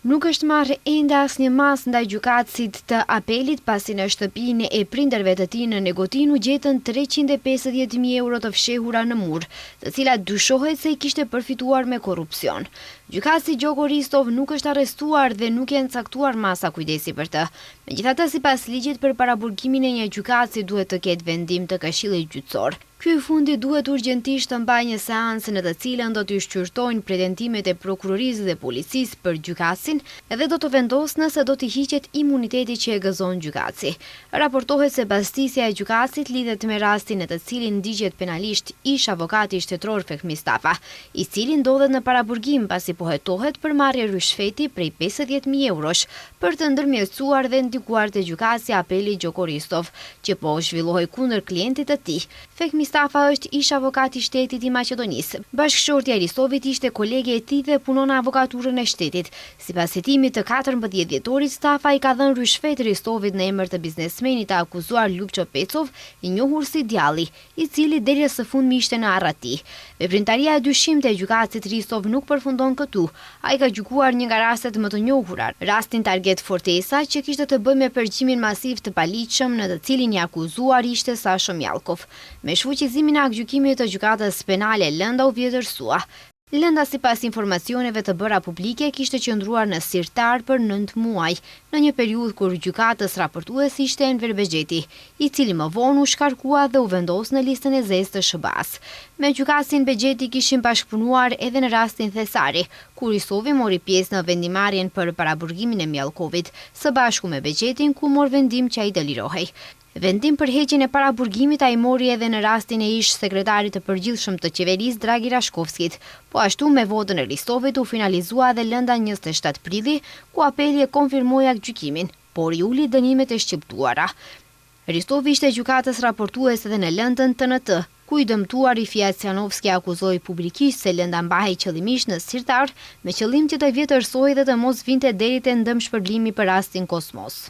Nuk është marrë ende asnjë mas ndaj gjykatësit të apelit pasi në shtëpinë e prindërve të tij në Negotin u gjetën 350.000 euro të fshehura në mur, të cilat dyshohet se i kishte përfituar me korrupsion. Gjykatësi Gjoko Ristov nuk është arrestuar dhe nuk janë caktuar masa kujdesi për të. Megjithatë, sipas ligjit për paraburgimin e një gjykatësi duhet të ketë vendim të Këshillit Gjyqësor. Ky fundi duhet urgjentisht të mbajë një seancë në të cilën do të shqyrtojnë pretentimet e prokurorisë dhe policisë për gjykatësin dhe do të vendosë nëse do të hiqet imuniteti që e gëzon gjykatësi. Raportohet se pastisja e gjykatësit lidhet me rastin në të cilin ndigjet penalisht ish avokati shtetror Fehmi Stafa, i cili ndodhet në paraburgim pasi po hetohet për marrje rishfeti prej 50.000 eurosh për të ndërmjetësuar dhe ndikuar te gjykatësi apeli Gjoko Ristov, që po zhvillohej kundër klientit të tij. Fehmi Stafa është ish avokati i shtetit i Maqedonisë. Bashkëshortja e Ristovit ishte kolege e tij dhe punon në avokaturën e shtetit. Sipas hetimit të 14 dhjetorit, Stafa i ka dhënë rishfet Ristovit në emër të biznesmenit të akuzuar Lupço Pecov, i njohur si Djalli, i cili deri së fundmi ishte në arrati. Veprimtaria e dyshimit e gjykatësit Ristov nuk përfundon këtu. Ai ka gjykuar një nga rastet më të njohura, rastin Target Fortesa, që kishte të bëjë me përgjimin masiv të paligjshëm në të cilin i akuzuar ishte Sasho Mjallkov. Me shfuqizimin e aktgjykimit të gjykatës penale, lënda u vjetërsua. Lënda sipas informacioneve të bëra publike kishte qëndruar në sirtar për 9 muaj, në një periudhë kur gjykatës raportues ishte Enver Bexheti, i cili më vonë u shkarkua dhe u vendos në listën e zezë të SHBA-s. Me gjykatësin Bexheti kishin bashkëpunuar edhe në rastin Thesari, kur Ristovi mori pjesë në vendimarrjen për paraburgimin e Mjallkovit, së bashku me Bexhetin, ku mor vendim që ai delirohej. Vendim për heqjen e paraburgimit ai mori edhe në rastin e ish sekretarit të përgjithshëm të qeverisë Dragi Rashkovskit. Po ashtu me votën e Ristovit u finalizua edhe lënda 27 prilli, ku apeli e konfirmoi aktgjykimin, por i uli dënimet e shqiptuara. Ristovi ishte gjykatës raportues edhe në lëndën TNT, ku i dëmtuari Fiat Cianovski akuzoi publikisht se lënda mbahej qëllimisht në sirtar me qëllim që të vjetërsojë dhe të mos vinte deri te ndëmshpërblimi për rastin Kosmos.